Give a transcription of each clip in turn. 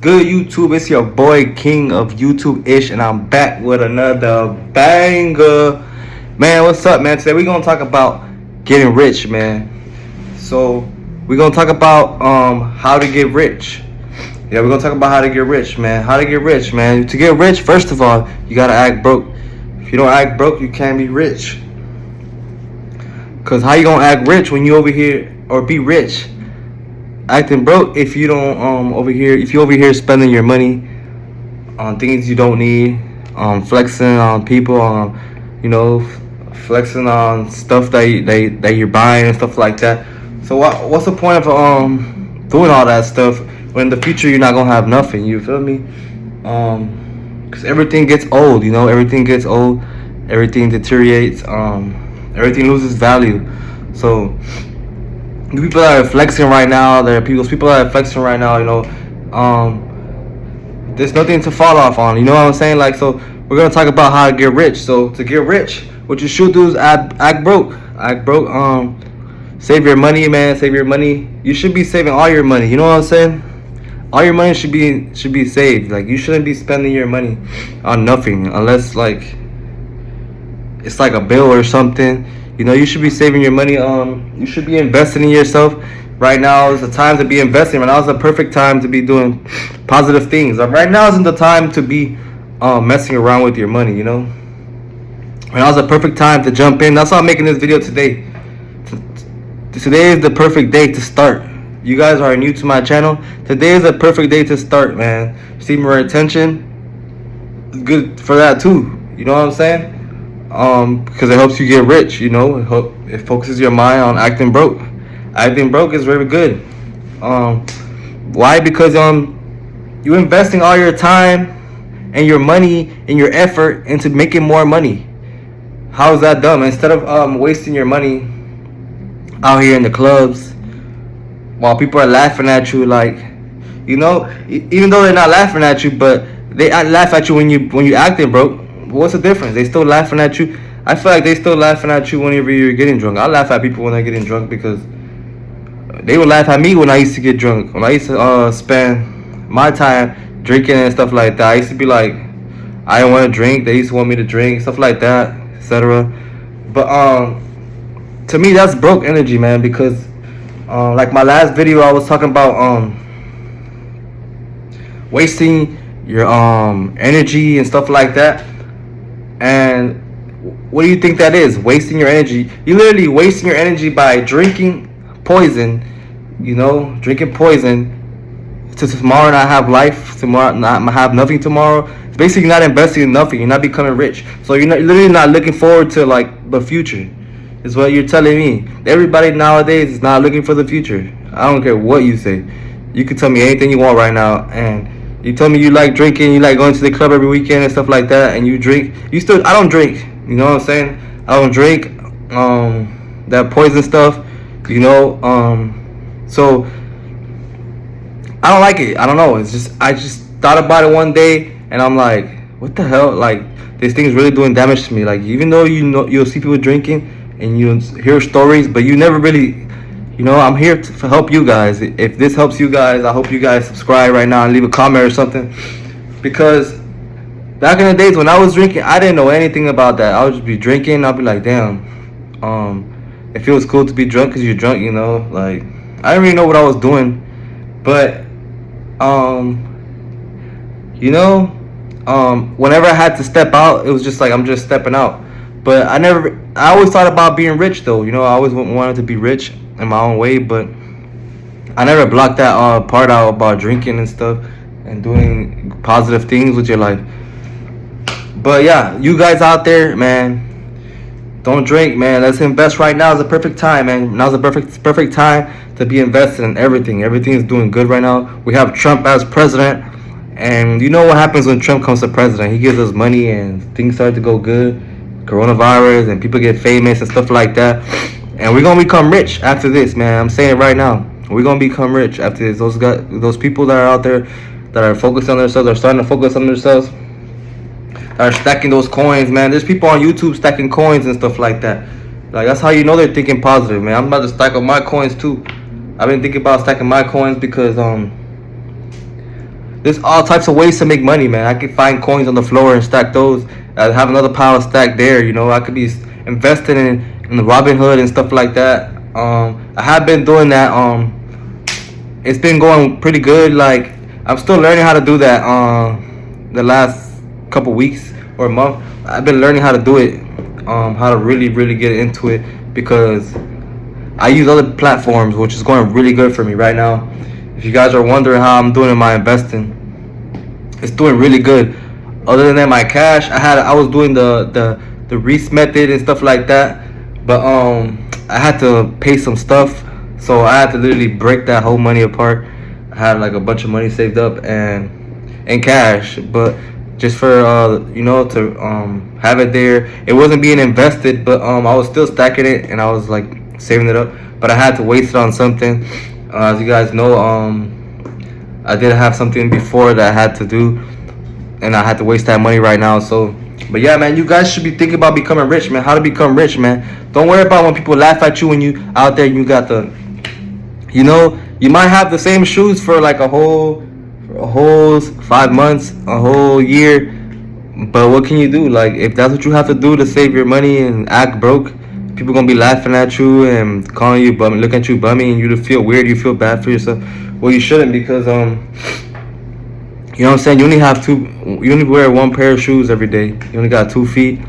Good YouTube, it's your boy King of YouTube-ish, and I'm back with another banger. Man, what's up, man? Today we're gonna talk about getting rich, man. So we're gonna talk about how to get rich. Yeah, we're gonna talk about how to get rich, man. How to get rich, man. To get rich, first of all, you gotta act broke. If you don't act broke, you can't be rich. Cause how you gonna act rich when you over here or be rich? Acting broke if you don't if you over here spending your money on things you don't need, flexing on people, flexing on stuff that you're buying and stuff like that. So what's the point of doing all that stuff when in the future you're not gonna have nothing? You feel me? Because everything gets old, everything gets old, everything deteriorates, everything loses value. So the people that are flexing right now, people that are flexing right now, there's nothing to fall off on. You know what I'm saying? Like, so we're gonna talk about how to get rich. So to get rich, what you should do is act broke. Act broke. Save your money, man. Save your money. You should be saving all your money. You know what I'm saying? All your money should be saved. Like, you shouldn't be spending your money on nothing unless like it's like a bill or something. You should be saving your money. You should be investing in yourself. Right now is the time to be investing. Right now is the perfect time to be doing positive things. Right now isn't the time to be messing around with your money. Right now is the perfect time to jump in. That's why I'm making this video today. Today is the perfect day to start. You guys are new to my channel. Today is a perfect day to start, man. Receiving more attention is good for that too. You know what I'm saying? Because it helps you get rich. It focuses your mind on acting broke. Acting broke is very good. Why? Because you investing all your time and your money and your effort into making more money. How is that dumb? Instead of wasting your money out here in the clubs while people are laughing at you, like, even though they're not laughing at you, but they laugh at you when you acting broke. What's the difference? They still laughing at you. I feel like they still laughing at you whenever you're getting drunk. I laugh at people when they're getting drunk because they would laugh at me when I used to get drunk. When I used to spend my time drinking and stuff like that. I used to be like, I didn't want to drink. They used to want me to drink, stuff like that, etc. But to me, that's broke energy, man. Because like my last video, I was talking about wasting your energy and stuff like that. And what do you think that is? Wasting your energy. You're literally wasting your energy by drinking poison. Drinking poison to tomorrow not have life. Tomorrow not have nothing tomorrow. It's basically not investing in nothing. You're not becoming rich. So you're literally not looking forward to like the future. Is what you're telling me. Everybody nowadays is not looking for the future. I don't care what you say. You can tell me anything you want right now, and you tell me you like drinking, you like going to the club every weekend and stuff like that, and you drink. I don't drink. You know what I'm saying? I don't drink that poison stuff. So I don't like it. I don't know. I just thought about it one day, and I'm like, what the hell? Like, this thing is really doing damage to me. Like, even though you'll see people drinking and you hear stories, but you never really. I'm here to help you guys. If this helps you guys, I hope you guys subscribe right now and leave a comment or something. Because back in the days when I was drinking, I didn't know anything about that. I would just be drinking. I'll be like, damn. It feels cool to be drunk because you're drunk, Like, I didn't really know what I was doing. But, whenever I had to step out, it was just like, I'm just stepping out. But I always thought about being rich, though. I always wanted to be rich in my own way, but I never blocked that part out about drinking and stuff and doing positive things with your life. But yeah, you guys out there, man, don't drink, man. Let's invest right now. Is the perfect time, man. Now's the perfect time to be invested in everything. Everything is doing good right now. We have Trump as president, and you know what happens when Trump comes to president? He gives us money and things start to go good. Coronavirus and people get famous and stuff like that. And we're gonna become rich after this, man. I'm saying it right now. We're gonna become rich after this. Those people that are out there that are focused on themselves, are starting to focus on themselves, are stacking those coins, man. There's people on YouTube stacking coins and stuff like that. Like, that's how you know they're thinking positive, man. I'm about to stack up my coins too. I've been thinking about stacking my coins because there's all types of ways to make money, man. I can find coins on the floor and stack those. I have another pile stacked there. You know, I could be investing in the Robinhood and stuff like that. I have been doing that. It's been going pretty good. Like, I'm still learning how to do that. The last couple weeks or a month, I've been learning how to do it. How to really get into it, because I use other platforms, which is going really good for me right now. If you guys are wondering how I'm doing in my investing, it's doing really good. Other than that, my cash, I was doing the Reese method and stuff like that, but I had to pay some stuff, so I had to literally break that whole money apart. I had like a bunch of money saved up and in cash, but just for to have it there. It wasn't being invested, but I was still stacking it and I was like saving it up. But I had to waste it on something. As you guys know, I did have something before that I had to do, and I had to waste that money right now. So, but yeah, man, you guys should be thinking about becoming rich, man. How to become rich, man. Don't worry about when people laugh at you when you out there. You got the, you might have the same shoes for like a whole 5 months, a whole year. But what can you do? Like, if that's what you have to do to save your money and act broke, people gonna be laughing at you and calling you bum, looking at you bummy, and you to feel weird. You feel bad for yourself. Well, you shouldn't, because you know what I'm saying. You only wear one pair of shoes every day. You only got 2 feet.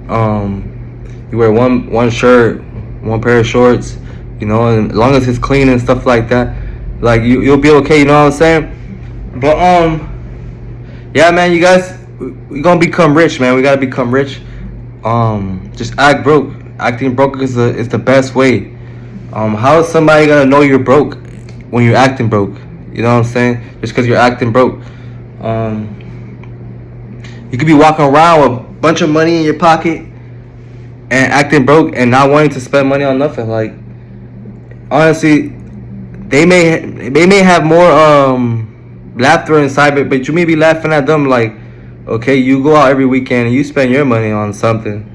You wear one shirt, one pair of shorts. You know, and as long as it's clean and stuff like that, like you'll be okay. You know what I'm saying? But yeah, man, you guys, we gonna become rich, man. We gotta become rich. Just act broke. Acting broke is the best way. How is somebody gonna know you're broke when you're acting broke? You know what I'm saying? Just because you're acting broke. You could be walking around with a bunch of money in your pocket and acting broke and not wanting to spend money on nothing. Like, honestly, they may have more laughter inside it, but you may be laughing at them. Like, okay, you go out every weekend and you spend your money on something.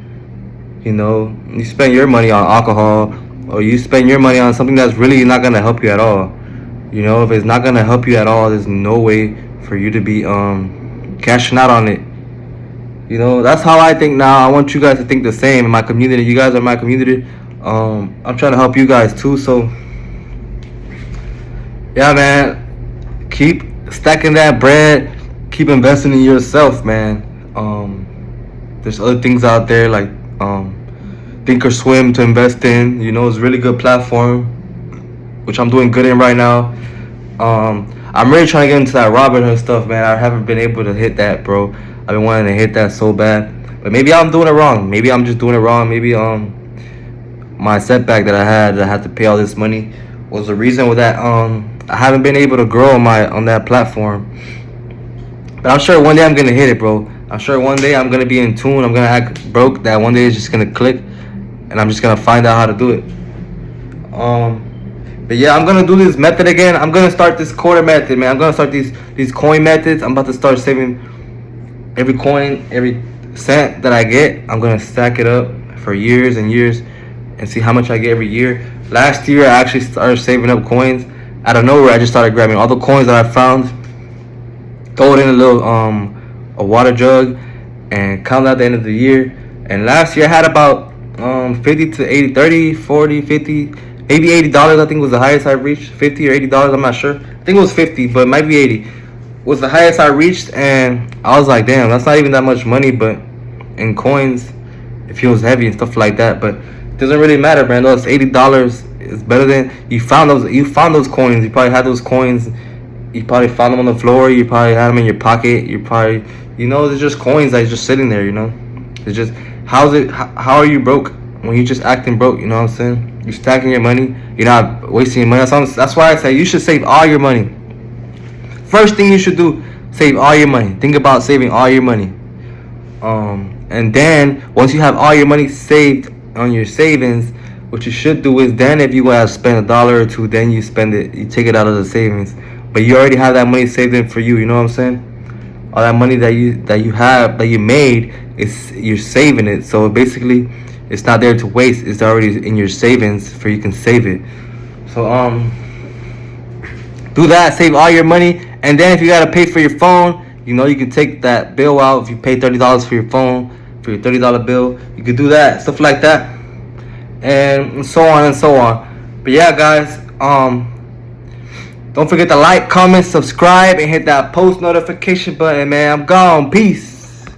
You know, you spend your money on alcohol, or you spend your money on something that's really not gonna help you at all. You know, if it's not gonna help you at all, there's no way for you to be cashing out on it. You know, that's how I think now. I want you guys to think the same. In my community, you guys are my community. I'm trying to help you guys too. So, yeah, man, keep stacking that bread. Keep investing in yourself, man. There's other things out there like Think or Swim to invest in. You know, it's a really good platform, which I'm doing good in right now. I'm really trying to get into that Robinhood stuff, man. I haven't been able to hit that, bro. I've been wanting to hit that so bad, but maybe I'm doing it wrong. Maybe I'm just doing it wrong. Maybe my setback that I had to pay all this money, was the reason with that. I haven't been able to grow on that platform. But I'm sure one day I'm gonna hit it, bro. I'm sure one day I'm gonna be in tune. I'm gonna act broke. That one day it's just gonna click, and I'm just gonna find out how to do it. But yeah, I'm gonna do this method again. I'm gonna start this quarter method, man. I'm gonna start these coin methods. I'm about to start saving every coin, every cent that I get. I'm gonna stack it up for years and years, and see how much I get every year. Last year, I actually started saving up coins. Out of nowhere, I just started grabbing all the coins that I found, throw it in a little a water jug, and count at the end of the year. And last year I had about 50 to 80, 30, 40, 50, maybe $80. I think was the highest I reached. 50 or $80, I'm not sure. I think it was 50, but it might be 80. Was the highest I reached, and I was like, damn, that's not even that much money, but in coins, it feels heavy and stuff like that. But it doesn't really matter, man. Those $80 is better than you found those coins. You probably had those coins. You probably found them on the floor. You probably had them in your pocket. You probably, they're just coins that's just sitting there. It's just how are you broke when you're just acting broke? You know what I'm saying? You're stacking your money. You're not wasting your money. That's why I say you should save all your money. First thing you should do, save all your money. Think about saving all your money. And then once you have all your money saved on your savings, what you should do is, then if you want to spend $1 or $2, then you spend it. You take it out of the savings. But you already have that money saved in for you. You know what I'm saying? All that money that you made, you're saving it. So basically, it's not there to waste. It's already in your savings for you can save it. So do that. Save all your money And then if you gotta pay for your phone, you know, you can take that bill out. If you pay $30 for your phone, for your $30 bill, you could do that, stuff like that, and so on and so on. But yeah, guys, don't forget to like, comment, subscribe, and hit that post notification button, man. I'm gone. Peace.